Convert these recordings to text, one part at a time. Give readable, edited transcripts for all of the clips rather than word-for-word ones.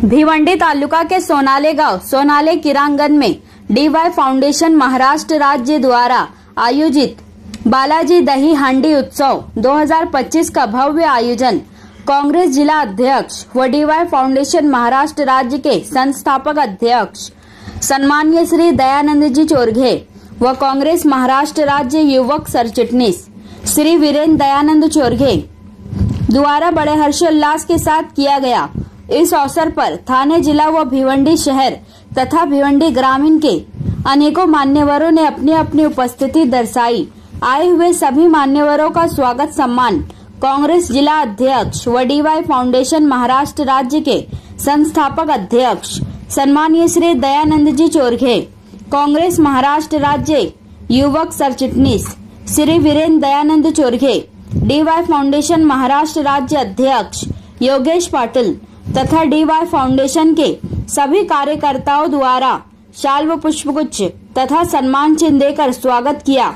भिवंडी तालुका के सोनाले गांव सोनाले किरांगन में DY फाउंडेशन महाराष्ट्र राज्य द्वारा आयोजित बालाजी दही हांडी उत्सव 2025 का भव्य आयोजन कांग्रेस जिला अध्यक्ष व DY फाउंडेशन महाराष्ट्र राज्य के संस्थापक अध्यक्ष सम्माननीय श्री दयानंद जी चोरघे व कांग्रेस महाराष्ट्र राज्य युवक सरचिटनीस श्री वीरेंद्र दयानंद चोरघे द्वारा बड़े हर्षोल्लास के साथ किया गया। इस अवसर पर थाने जिला व भिवंडी शहर तथा भिवंडी ग्रामीण के अनेकों मान्यवरों ने अपनी अपनी उपस्थिति दर्शाई। आए हुए सभी मान्यवरों का स्वागत सम्मान कांग्रेस जिला अध्यक्ष व DY फाउंडेशन महाराष्ट्र राज्य के संस्थापक अध्यक्ष सम्माननीय श्री दयानंद जी चोरघे, कांग्रेस महाराष्ट्र राज्य युवक सरचिटनीस श्री वीरेंद्र दयानंद चोरघे, DY फाउंडेशन महाराष्ट्र राज्य अध्यक्ष योगेश पाटिल तथा DY फाउंडेशन के सभी कार्यकर्ताओं द्वारा शाल व पुष्पगुच्छ तथा सम्मान चिन्ह देकर स्वागत किया।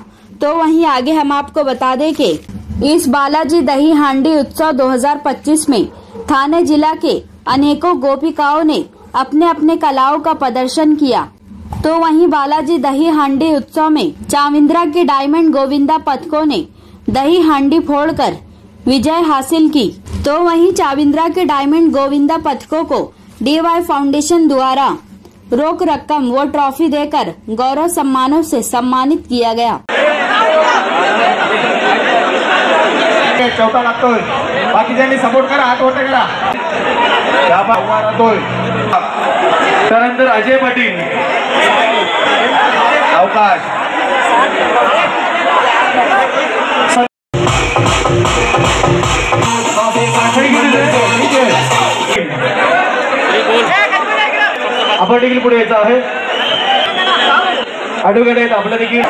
तो वहीं आगे हम आपको बता दें कि इस बालाजी दही हांडी उत्सव 2025 में थाने जिला के अनेकों गोपिकाओं ने अपने अपने कलाओं का प्रदर्शन किया। तो वहीं बालाजी दही हांडी उत्सव में चाविंद्रा के डायमंड गोविंदा पथकों ने दही हांडी फोड़कर विजय हासिल की। तो वहीं चाविंद्रा के डायमंड गोविंदा पथकों को DY फाउंडेशन द्वारा रोक रकम व ट्रॉफी देकर गौरव सम्मानों से सम्मानित किया गया। चौथा लागतोय, बाकीच्यांनी सपोर्ट करा, हात वर करा। त्यानंतर अजय पाटील अवकाश आपण देखील पुढे यायचं आहे। ॲडव्होकेट आहेत आपल्या देखील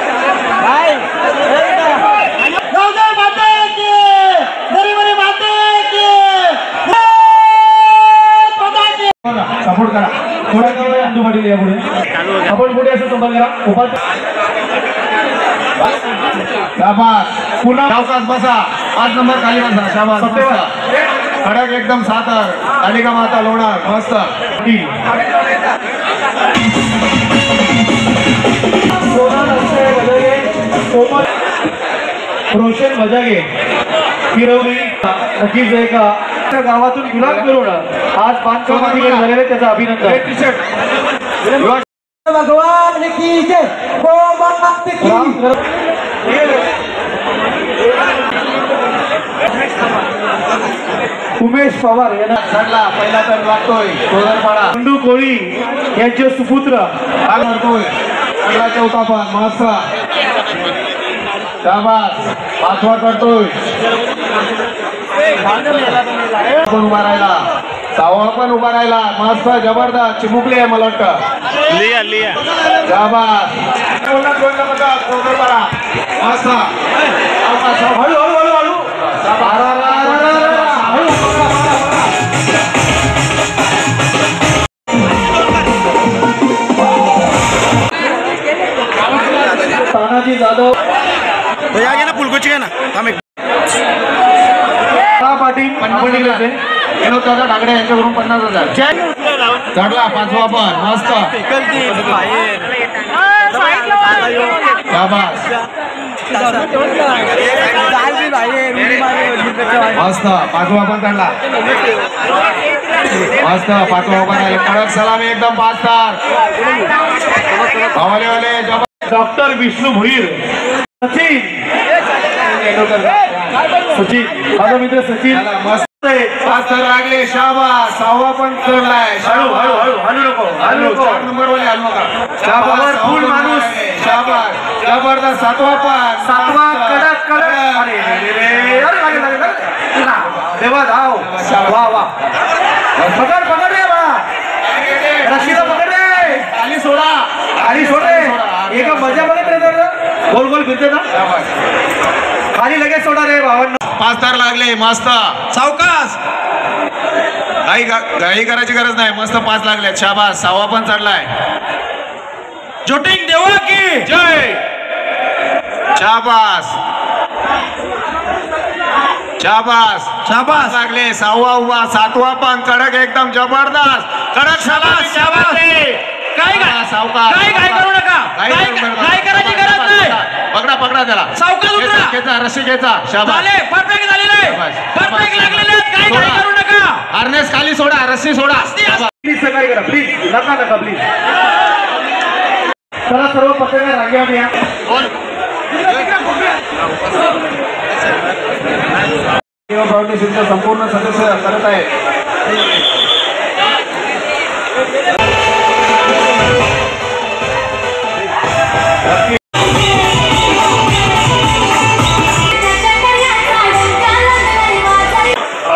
सपोर्ट करा। थोडा वेळ अंदू पाटील या पुढे आपण पुढे असं संपर्क करा। शाबास, पुन्हा अवकाश बसा, 5 नंबर खाली बसा। शाबास, कडक एकदम सातर, कालिका माता लोणार मस्त। रोशन मजागे किरवली नक्कीच एका गावातून गुलाब करून आज बांधकामात झालेले त्याचं अभिनंदन। भगवान की जय, उमेश पवार यांना चढला पहिला तर लागतोय सोदरपाडा खंडू कोळी यांचे सुपुत्र करतोय पहिला चौथा पण मस्त। शाबास, 5वा करतोय पण उभा राहिला, 6वा पण उभा राहिला मस्त जबरदस्त चिमुकली आहे मला वाटतं। लिया लिया शाबास, सोदरपाडा मस्त। हळू हळू हळू हळू तानाजी जाधव आगे ना पुलकोची का ना पाटील दादा ठाकरे यांच्याकडून 50,000 चढला 5वा पण मस्त। मस्त 5वा पण चढला मस्त। 5वा पण आहे कडक सलामी एकदम 5 स्टार। वाले डॉक्टर विष्णू भोईर सचिन माझा मित्र सचिन मस्त 5 स्टार लागले। शाबास, 6वा पण चढलाय। हळू हळू हळू हलू नको हलू नको 8 नंबर वाले हलू नका। शाबास, फुल माणूस शाबास जबरदस्त। 7वा पण 7वा कडक कडक अरे अरे लागले देवा धाव वा वा पकड पकड रे बा रशीदा पकड रे खाली सोडा खाली सोड रे एका मजामध्ये फिरत गोल गोल फिरते ना खाली लगेच सोडा रे भावांना। 5 स्टार लागले मस्त। सावकाश घाई करायची गरज नाही मस्त 5 लागले। शाबास, 6वा पण चढलाय। जोटिंग देवा की जय। शाबास, शाबास शाबास लागले. 6वा उभा 7वा पण कडक एकदम जबरदस्त कडक. शाबास शाबास. काय करू नका. काय करायची गरज नाही. पकडा पकडा त्याला. सावकाश उतरा. घ्यायचा रस्सी घ्यायचा. शाबास. परफेक्ट झालेलं आहे. परफेक्ट लागलेले आहेत. काय करू नका. हार्नेस खाली सोडा रस्सी सोडा. प्लीज सहकार्य करा प्लीज. नका प्लीज. चला सर्व पत्रकार रांगेवर या. फाउंडेशनचा संपूर्ण सदस्य करत आहे.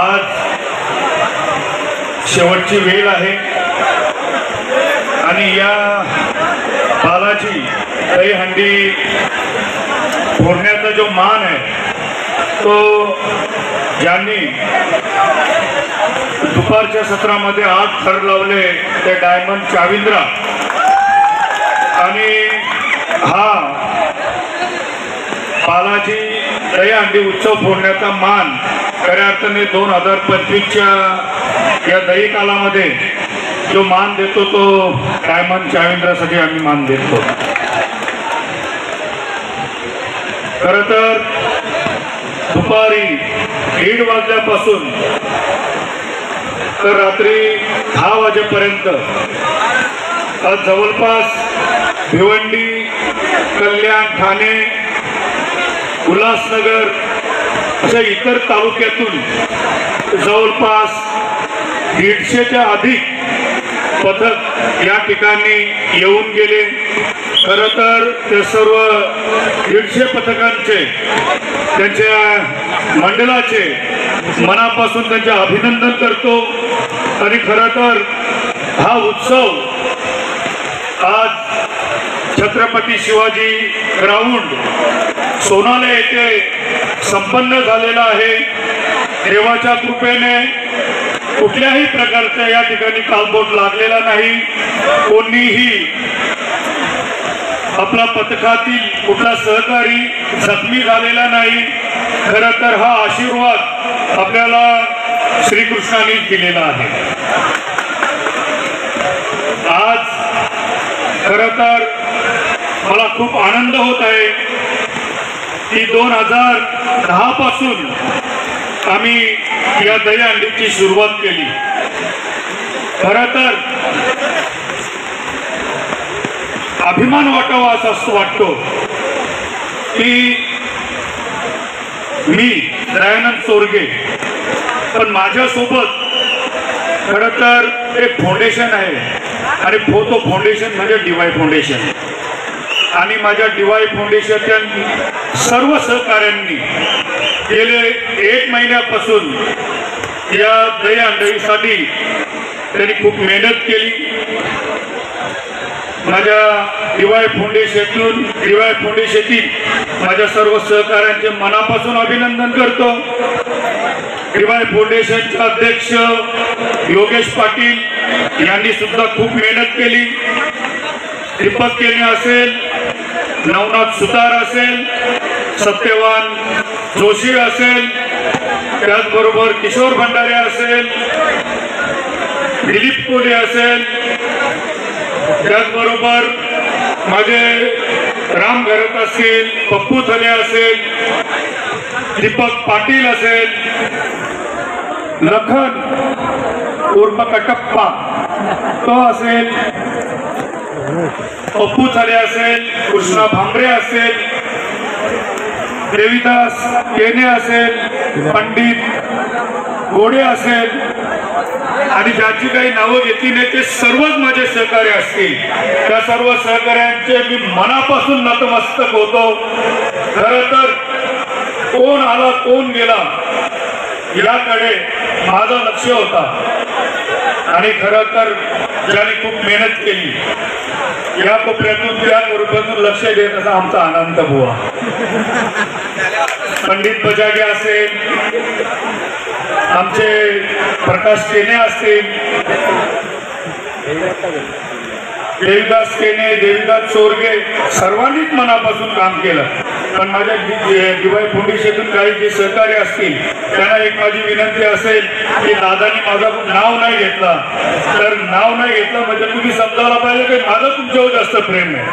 आज शेवटची वेळ आहे आणि या बालाजी दहीहंडी फोडण्याचा जो मान आहे तो ज्यांनी दुपारच्या सत्रामध्ये आज थर लावले ते डायमंड चाविंद्रा आणि हा बालाजी दहीहंडी उत्सव फोडण्याचा मान खऱ्या अर्थाने 2025च्या या दही कालामध्ये जो मान देतो तो डायमंड चाविंद्रासाठी आम्ही मान देतो. खरं तर दुपारी 1:30 वाजल्यापासून तर रात्री 10 वाजेपर्यंत आज जवळपास भिवंडी, कल्याण, ठाणे, उल्हासनगर अशा इतर तालुक्यातून जवळपास 150च्या अधिक पथक या ठिकाणी येऊन गेले. खरं तर ते सर्व 150 पथकांचे त्यांच्या मंडळाचे मनापासून त्यांचे अभिनंदन करतो. आणि खरं तर हा उत्सव आज छत्रपती शिवाजी ग्राउंड सोनाले येथे संपन्न झालेला आहे. देवाच्या कृपेने कुठल्याही प्रकारचा या ठिकाणी कालबोट लागलेला नाही. कोणीही आपला पथकातील कुठला सहकारी जखमी झालेला नाही. खरं तर हा आशीर्वाद आपल्याला श्रीकृष्णाने दिलेला आहे. आज खरं तर मला खूप आनंद होत आहे की 2010 पासून आम्ही या दहीहंडीची सुरुवात केली. खरं तर अभिमान वाटावा असं वाटतो की मी दयानंद चोरगे पण माझ्यासोबत खरं तर एक फाउंडेशन आहे आणि तो फाउंडेशन म्हणजे DY फाउंडेशन. आणि माझ्या DY फाउंडेशनच्या सर्व सहकाऱ्यांनी गेले 1 महिन्यापासून या दहीहंडीसाठी त्यांनी खूप मेहनत केली. माझ्या DY फाउंडेशनतील माझ्या सर्व सहकाऱ्यांचे मनापासून अभिनंदन करतो. DY फाउंडेशनचे अध्यक्ष योगेश पाटील यांनी सुद्धा खूप मेहनत केली. दीपक केने असेल, नवनाथ सुतार असेल, सत्यवान जोशी असेल, त्याचबरोबर किशोर भंडारे असेल, दिलीप कोले असेल, त्याचबरोबर माझे राम घरत असतील, पप्पू थले असेल, दीपक पाटील असेल, लखन उर्फ कटप्पा तो असेल, पप्पू थले असेल, कृष्णा भांबरे असेल, देवीदास केने असेल, पंडित गोडे असेल आणि ज्याची काही नावं घेतली नाही ते सर्वच माझे सहकारी असतील. त्या सर्व सहकार्यांचे मी मनापासून नतमस्तक होतो. खरं तर कोण आला कोण गेला याकडे माझं लक्ष होता आणि खरं तर ज्यांनी खूप मेहनत केली या कोपऱ्यातून त्या कोपऱ्यातून लक्ष देत असा आमचा अनंत बुवा, पंडित बजागे असेल, आमचे प्रकाश केने असतील, देवीदास केने, देवीदास चोरगे सर्वांनीच मनापासून काम केलं. पण माझ्या DY फाउंडेशनतून काही जे सहकारी असतील त्यांना एक माझी विनंती असेल की दादानी माझं नाव नाही घेतला, तर नाव नाही घेतलं म्हणजे तुम्ही समजायला पाहिजे की माझं तुमच्यावर जास्त प्रेम आहे.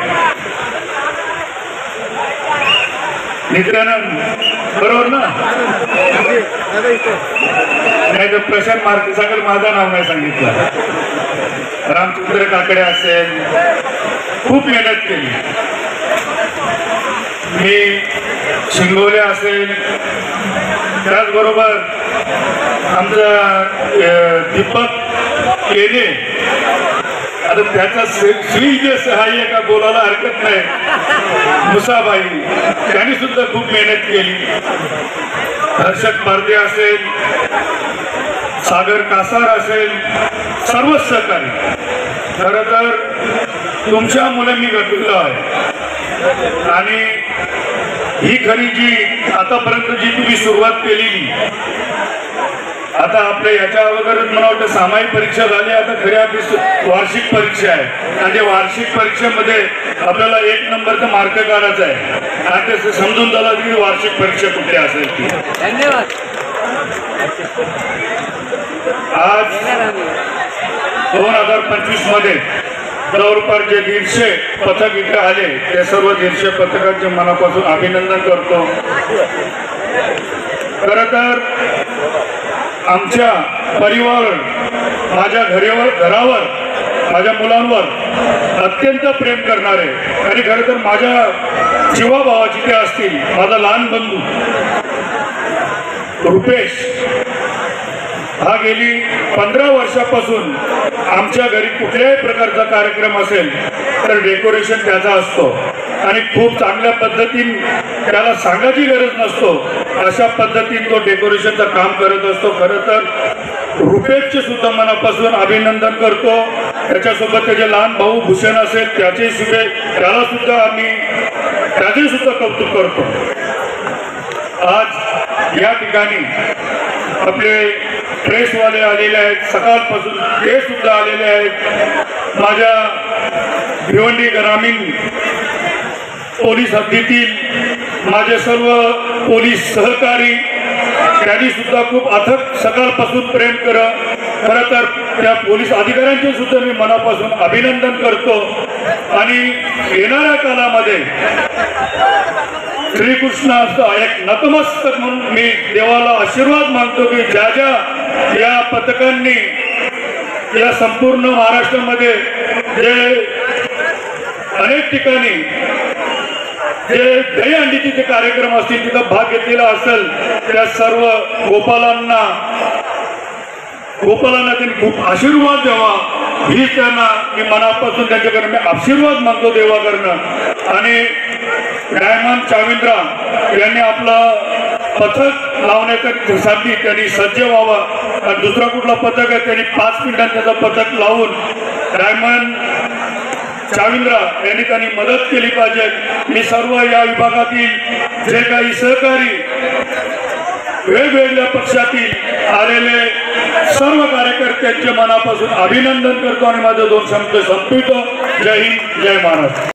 नित्यानंद बरोबर ना? नाही तर प्रशांत मार्के सांगेल माझं नाव नाही सांगितलं. रामचंद्र काकडे असेल, खूप मेहनत केली. मी शिंगोले असेल, त्याचबरोबर आमचा दीपक केले, आता त्याचा श्री जे सहाय्य का बोलायला हरकत नाही, मुसाबाई, त्यांनी सुद्धा खूप मेहनत केली. हर्षद पारदे असेल, सागर कासार असेल, सर्वच सहकारी. खरं तर तुमच्या मुलं मी घडलेलो आहे आणि ही खरी जी आतापर्यंत जी तुम्ही सुरुवात केलेली, आता आपल्या याच्या अगोदर मला वाटतं सामायिक परीक्षा झाली, आता खऱ्या वार्षिक परीक्षा आहे आणि त्या वार्षिक परीक्षेमध्ये आपल्याला 1 नंबरचा मार्क काढायचा आहे. आणि ते समजून झालं की वार्षिक परीक्षा कुठे असेल ती. धन्यवाद. आज 2025 मध्ये जवळपास जे 150 पथक इथे आले, ते सर्व 150 पथकांचे मनापासून अभिनंदन करतो. खरं तर आमच्या परिवार, माझ्या घरावर, माझ्या मुलांवर अत्यंत प्रेम करणारे आणि खरं तर माझ्या जीवाभावाची ते असतील. माझा लहान बंधू रुपेश हा गेली 15 वर्षापासून आमच्या घरी कुठल्याही प्रकारचा कार्यक्रम असेल तर डेकोरेशन त्याचा असतो आणि खूप चांगल्या पद्धतीने, त्याला सांगायची गरज नसतो अशा पद्धतीने तो डेकोरेशनचं काम करत असतो. खरं तर रुपेशचे सुद्धा मनापासून अभिनंदन करतो. त्याच्यासोबत त्याचे लहान भाऊ भूषण असेल, त्याचे सुद्धा आम्ही त्याचे सुद्धा कौतुक करतो. आज या ठिकाणी आपले प्रेसवाले आलेले आहेत, सकाळपासून ते सुद्धा आलेले आहेत. माझ्या भिवंडी ग्रामीण पोलीस हद्दीतील माझे सर्व पोलीस सहकारी, त्यांनी सुद्धा खूप अथक सकाळपासून प्रेम खरं तर त्या पोलीस अधिकाऱ्यांचे सुद्धा मी मनापासून अभिनंदन करतो. आणि येणाऱ्या काळामध्ये श्रीकृष्णाचा एक नतमस्तक म्हणून मी देवाला आशीर्वाद मागतो की ज्या ज्या या पथकांनी या संपूर्ण महाराष्ट्रामध्ये जे अनेक ठिकाणी जे दहीहंडीचे जे कार्यक्रम असतील तिथं भाग घेतलेला असेल, त्या सर्व गोपालांना त्यांनी खूप आशीर्वाद द्यावा ही त्यांना मी मनापासून त्यांच्याकडे मी आशीर्वाद मागतो देवाकडनं. आणि डायमंड चाविंद्रा यांनी आपलं पथक लावण्यासाठी त्यांनी सज्ज व्हावा. दुसरा कुठला पथक आहे त्यांनी 5 मिनिटांत त्याचं पथक लावून डायमंड चाविंद्रा यांनी त्यांनी मदत केली पाहिजे. मी सर्व या विभागातील जे काही सहकारी, वेगवेगळ्या पक्षातील आलेले सर्व कार्यकर्त्यांचे मनापासून अभिनंदन करतो आणि माझे 2 शब्द संपवितो. जय हिंद, जय महाराष्ट्र.